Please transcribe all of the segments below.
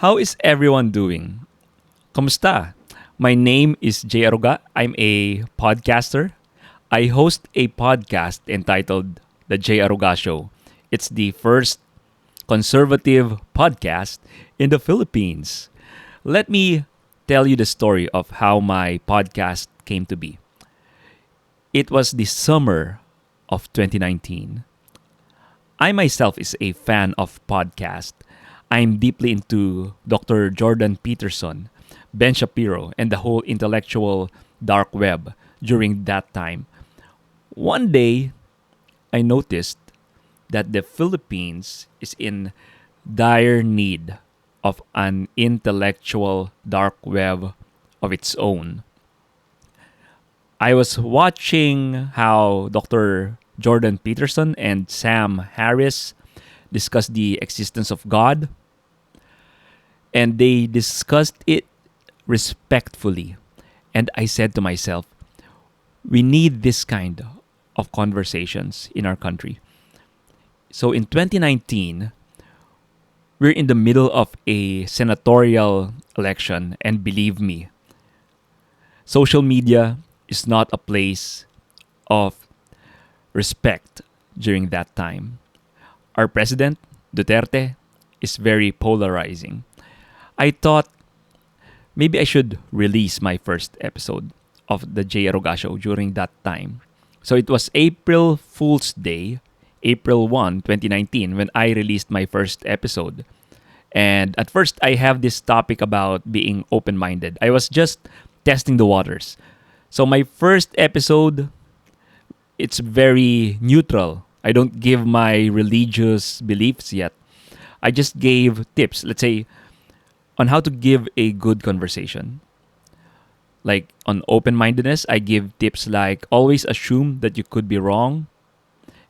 How is everyone doing? Kamusta? My name is J. Aruga. I'm a podcaster. I host a podcast entitled The J. Aruga Show. It's the first conservative podcast in the Philippines. Let me tell you the story of how my podcast came to be. It was the summer of 2019. I myself is a fan of podcast. I'm deeply into Dr. Jordan Peterson, Ben Shapiro, and the whole intellectual dark web during that time. One day, I noticed that the Philippines is in dire need of an intellectual dark web of its own. I was watching how Dr. Jordan Peterson and Sam Harris discuss the existence of God, and they discussed it respectfully. And I said to myself, we need this kind of conversations in our country. So in 2019, we're in the middle of a senatorial election, and believe me, social media is not a place of respect during that time. Our president, Duterte, is very polarizing. I thought maybe I should release my first episode of the J. Aruga Show during that time. So it was April Fool's Day, April 1, 2019, when I released my first episode. And at first, I have this topic about being open minded. I was just testing the waters. So my first episode, it's very neutral. I don't give my religious beliefs yet. I just gave tips, let's say, on how to give a good conversation. Like on open mindedness, I give tips like always assume that you could be wrong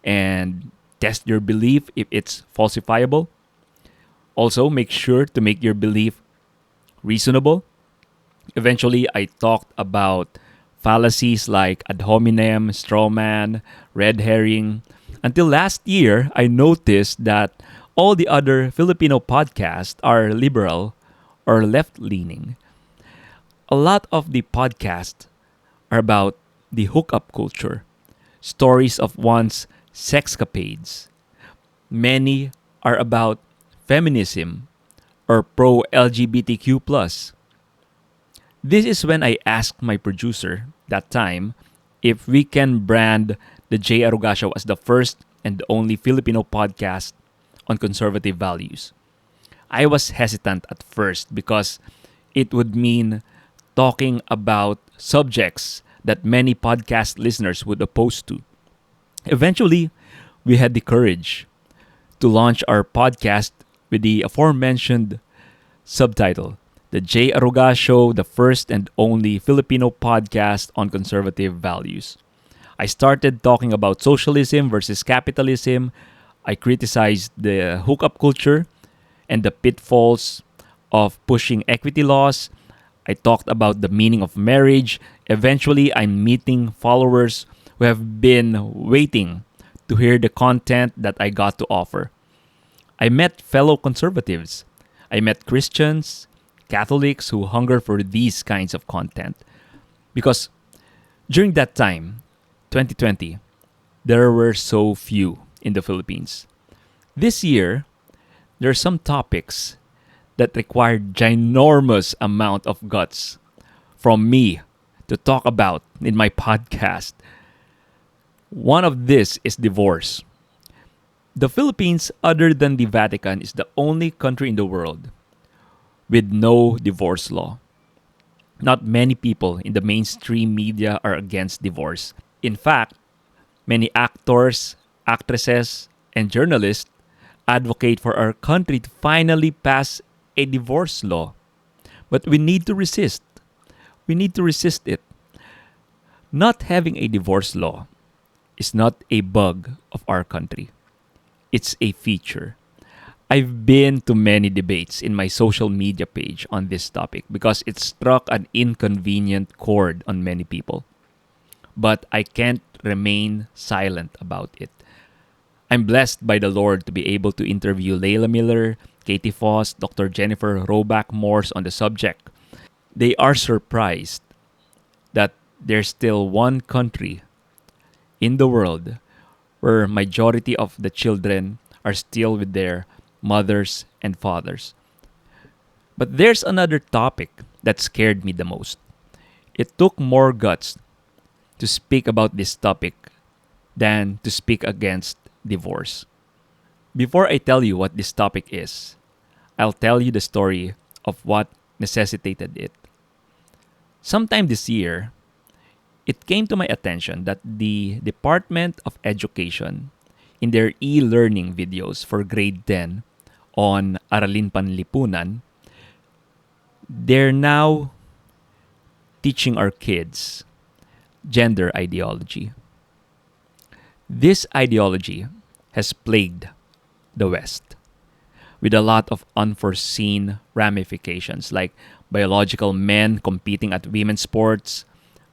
and test your belief if it's falsifiable. Also, make sure to make your belief reasonable. Eventually, I talked about fallacies like ad hominem, straw man, red herring. Until last year, I noticed that all the other Filipino podcasts are liberal or left leaning. A lot of the podcasts are about the hookup culture, stories of one's sexcapades. Many are about feminism or pro LGBTQ. This is when I asked my producer that time if we can brand the J. Aruga Show as the first and only Filipino podcast on conservative values. I was hesitant at first because it would mean talking about subjects that many podcast listeners would oppose to. Eventually, we had the courage to launch our podcast with the aforementioned subtitle, The J. Aruga Show, the first and only Filipino podcast on conservative values. I started talking about socialism versus capitalism. I criticized the hookup culture and the pitfalls of pushing equity laws. I talked about the meaning of marriage. Eventually, I'm meeting followers who have been waiting to hear the content that I got to offer. I met fellow conservatives. I met Christians, Catholics who hunger for these kinds of content. Because during that time, 2020, there were so few in the Philippines. This year, there are some topics that required ginormous amount of guts from me to talk about in my podcast. One of this is divorce. The Philippines, other than the Vatican, is the only country in the world with no divorce law. Not many people in the mainstream media are against divorce. In fact, many actors, actresses, and journalists advocate for our country to finally pass a divorce law. But we need to resist. We need to resist it. Not having a divorce law is not a bug of our country. It's a feature. I've been to many debates in my social media page on this topic because it struck an inconvenient chord on many people. But I can't remain silent about it. I'm blessed by the Lord to be able to interview Layla Miller, Katie Foss, Dr. Jennifer Roback Morse on the subject. They are surprised that there's still one country in the world where majority of the children are still with their mothers and fathers. But there's another topic that scared me the most. It took more guts to speak about this topic than to speak against divorce. Before I tell you what this topic is, I'll tell you the story of what necessitated it. Sometime this year, it came to my attention that the Department of Education, in their e-learning videos for grade 10 on Aralin Panlipunan, they're now teaching our kids gender ideology. This ideology has plagued the West with a lot of unforeseen ramifications like biological men competing at women's sports,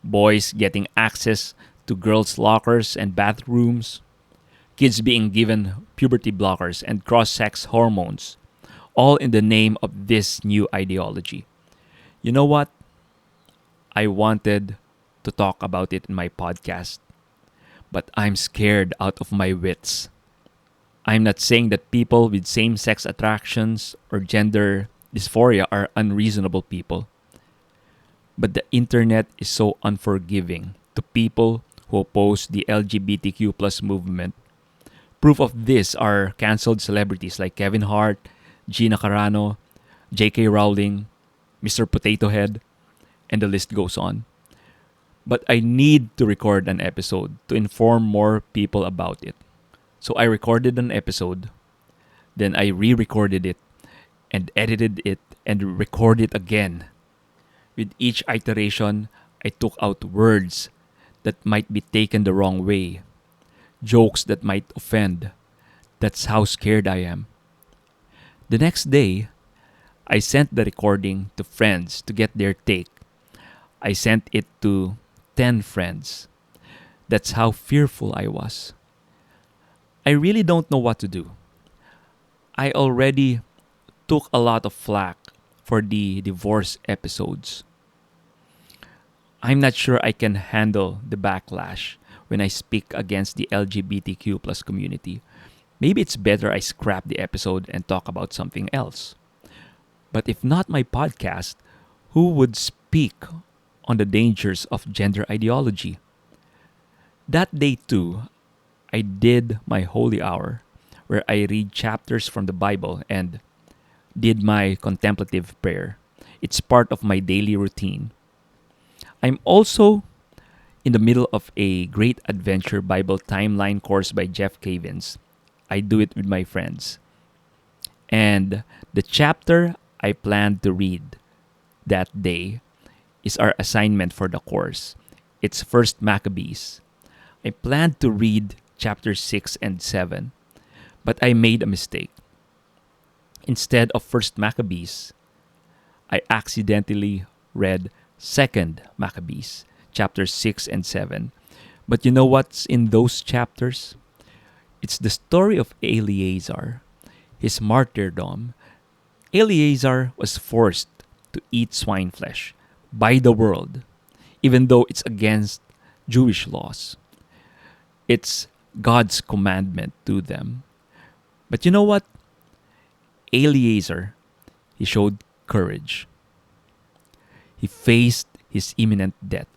boys getting access to girls' lockers and bathrooms, kids being given puberty blockers and cross-sex hormones, all in the name of this new ideology. You know what? I wanted to talk about it in my podcast, but I'm scared out of my wits. I'm not saying that people with same-sex attractions or gender dysphoria are unreasonable people. But the internet is so unforgiving to people who oppose the LGBTQ plus movement. Proof of this are cancelled celebrities like Kevin Hart, Gina Carano, J.K. Rowling, Mr. Potato Head, and the list goes on. But I need to record an episode to inform more people about it. So I recorded an episode, then I re-recorded it, and edited it, and recorded it again. With each iteration, I took out words that might be taken the wrong way, jokes that might offend. That's how scared I am. The next day, I sent the recording to friends to get their take. I sent it to 10 friends. That's how fearful I was. I really don't know what to do. I already took a lot of flack for the divorce episodes. I'm not sure I can handle the backlash when I speak against the LGBTQ plus community. Maybe it's better I scrap the episode and talk about something else. But if not my podcast, who would speak on the dangers of gender ideology? That day too, I did my holy hour where I read chapters from the Bible and did my contemplative prayer. It's part of my daily routine. I'm also in the middle of a Great Adventure Bible Timeline course by Jeff Cavins. I do it with my friends. And the chapter I planned to read that day is our assignment for the course. It's First Maccabees. I planned to read chapter 6 and 7, but I made a mistake. Instead of First Maccabees, I accidentally read Second Maccabees, chapter 6 and 7. But you know what's in those chapters? It's the story of Eleazar, his martyrdom. Eleazar was forced to eat swine flesh by the world, even though it's against Jewish laws. It's God's commandment to them. But you know what? Eleazar, he showed courage. He faced his imminent death.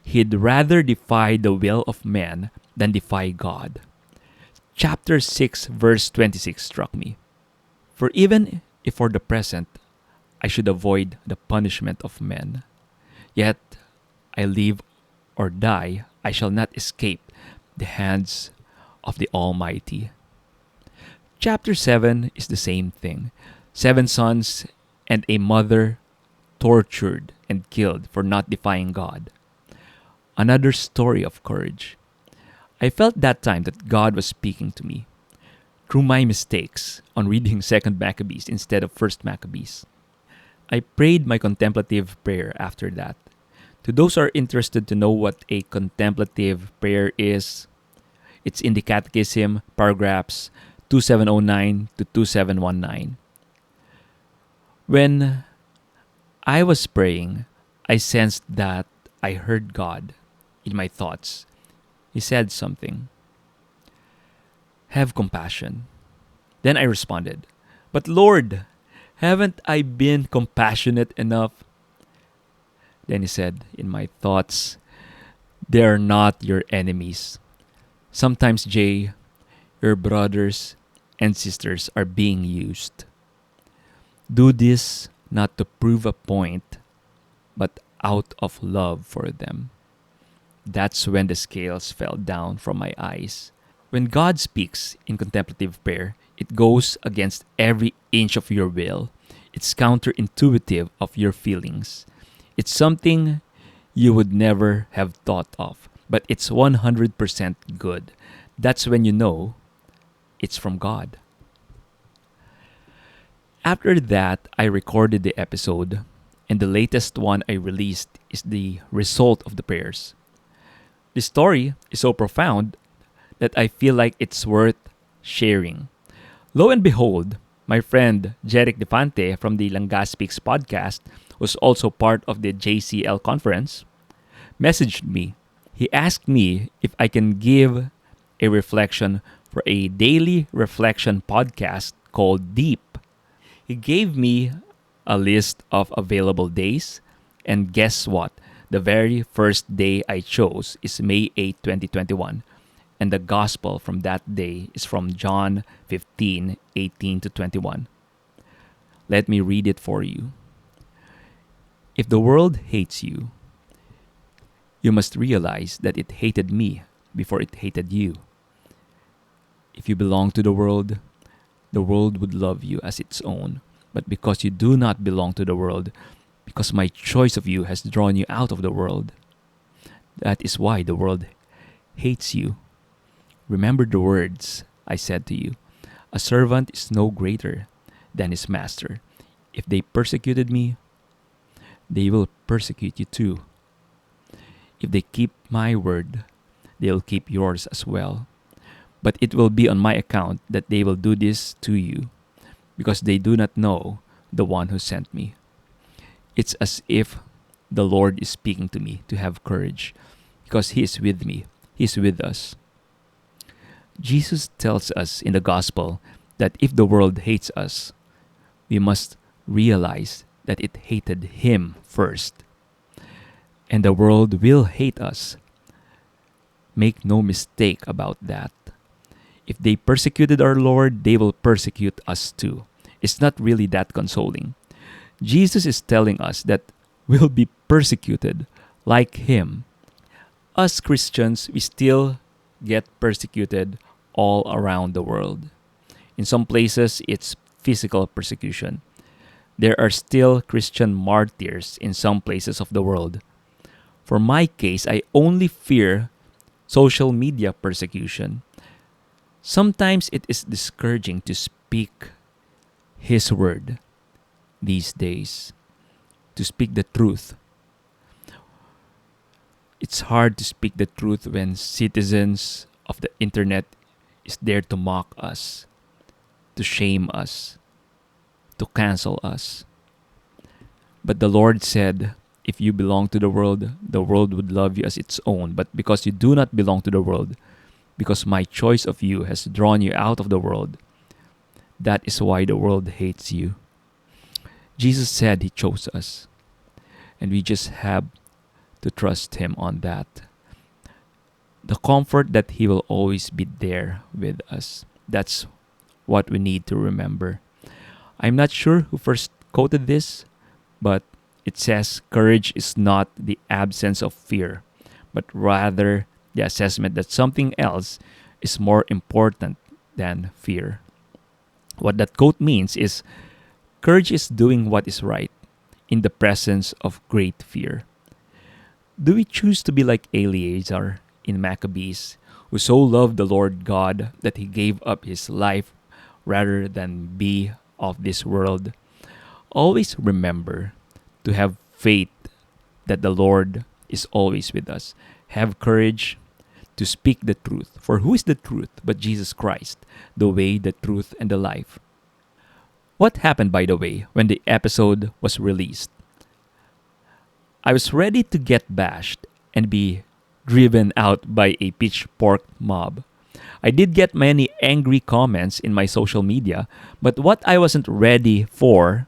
He'd rather defy the will of man than defy God. Chapter 6, verse 26 struck me. For even if for the present I should avoid the punishment of men, yet I live or die, I shall not escape the hands of the Almighty. Chapter 7 is the same thing. 7 sons and a mother tortured and killed for not defying God. Another story of courage. I felt that time that God was speaking to me through my mistakes on reading 2nd Maccabees instead of 1st Maccabees. I prayed my contemplative prayer after that. To those who are interested to know what a contemplative prayer is, it's in the Catechism, paragraphs 2709 to 2719. When I was praying, I sensed that I heard God in my thoughts. He said something, "Have compassion." Then I responded, "But Lord, haven't I been compassionate enough?" Then he said in my thoughts, "They are not your enemies. Sometimes, Jay, your brothers and sisters are being used. Do this not to prove a point, but out of love for them." That's when the scales fell down from my eyes. When God speaks in contemplative prayer, it goes against every inch of your will. It's counterintuitive of your feelings. It's something you would never have thought of, but it's 100% good. That's when you know it's from God. After that, I recorded the episode, and the latest one I released is the result of the prayers. The story is so profound that I feel like it's worth sharing. Lo and behold, my friend Jeric Defante from the Langas Speaks podcast, who's also part of the JCL conference, messaged me. He asked me if I can give a reflection for a daily reflection podcast called Deep. He gave me a list of available days, and guess what? The very first day I chose is May 8, 2021, and the gospel from that day is from John 15:18-21. Let me read it for you. If the world hates you, you must realize that it hated me before it hated you. If you belong to the world would love you as its own. But because you do not belong to the world, because my choice of you has drawn you out of the world, that is why the world hates you. Remember the words I said to you. A servant is no greater than his master. If they persecuted me, they will persecute you too. If they keep my word, they'll keep yours as well. But it will be on my account that they will do this to you, because they do not know the one who sent me. It's as if the Lord is speaking to me to have courage, because He is with me. He is with us. Jesus tells us in the gospel that if the world hates us, we must realize that it hated Him first. And the world will hate us. Make no mistake about that. If they persecuted our Lord, they will persecute us too. It's not really that consoling. Jesus is telling us that we'll be persecuted like Him. Us Christians, we still get persecuted all around the world. In some places, it's physical persecution. There are still Christian martyrs in some places of the world. For my case, I only fear social media persecution. Sometimes it is discouraging to speak His word these days, to speak the truth. It's hard to speak the truth when citizens of the internet is there to mock us, to shame us, to cancel us. But the Lord said, if you belong to the world would love you as its own. But because you do not belong to the world, because my choice of you has drawn you out of the world, that is why the world hates you. Jesus said He chose us, and we just have to trust Him on that. The comfort that He will always be there with us. That's what we need to remember. I'm not sure who first quoted this, but it says, courage is not the absence of fear, but rather the assessment that something else is more important than fear. What that quote means is, courage is doing what is right in the presence of great fear. Do we choose to be like Eleazar in Maccabees, who so loved the Lord God that he gave up his life rather than be of this world? Always remember to have faith that the Lord is always with us. Have courage to speak the truth. For who is the truth but Jesus Christ, the way, the truth, and the life? What happened, by the way, when the episode was released? I was ready to get bashed and be driven out by a pitchfork mob. I did get many angry comments in my social media, but what I wasn't ready for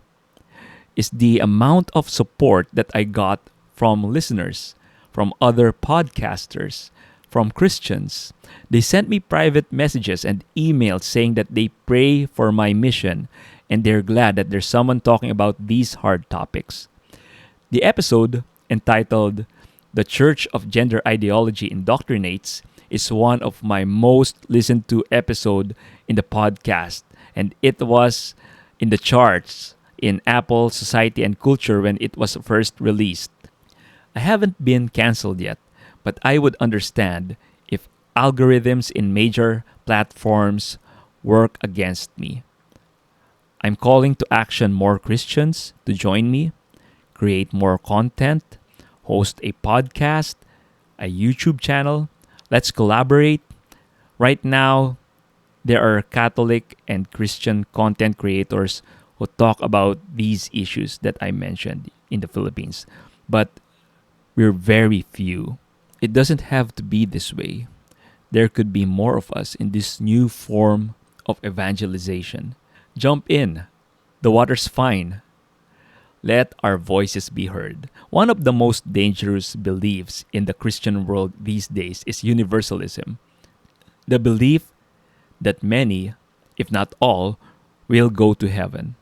is the amount of support that I got from listeners, from other podcasters, from Christians. They sent me private messages and emails saying that they pray for my mission and they're glad that there's someone talking about these hard topics. The episode, entitled The Church of Gender Ideology Indoctrinates, is one of my most listened to episode in the podcast, and it was in the charts in Apple Society and Culture when it was first released. I haven't been canceled yet, but I would understand if algorithms in major platforms work against me. I'm calling to action more Christians to join me, create more content, host a podcast, a YouTube channel. Let's collaborate. Right now, there are Catholic and Christian content creators who talk about these issues that I mentioned in the Philippines. But we're very few. It doesn't have to be this way. There could be more of us in this new form of evangelization. Jump in. The water's fine. Let our voices be heard. One of the most dangerous beliefs in the Christian world these days is universalism. The belief that many, if not all, will go to heaven.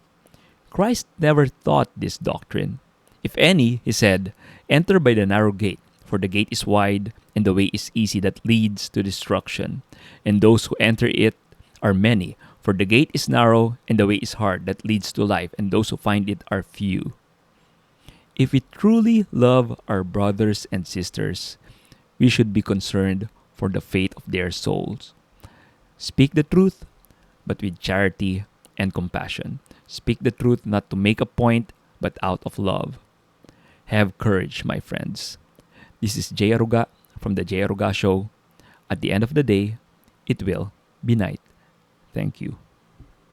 Christ never taught this doctrine. If any, he said, enter by the narrow gate, for the gate is wide and the way is easy that leads to destruction. And those who enter it are many, for the gate is narrow and the way is hard that leads to life, and those who find it are few. If we truly love our brothers and sisters, we should be concerned for the fate of their souls. Speak the truth, but with charity and compassion. Speak the truth not to make a point, but out of love. Have courage, my friends. This is J. Aruga from the J. Aruga Show. At the end of the day, it will be night. Thank you.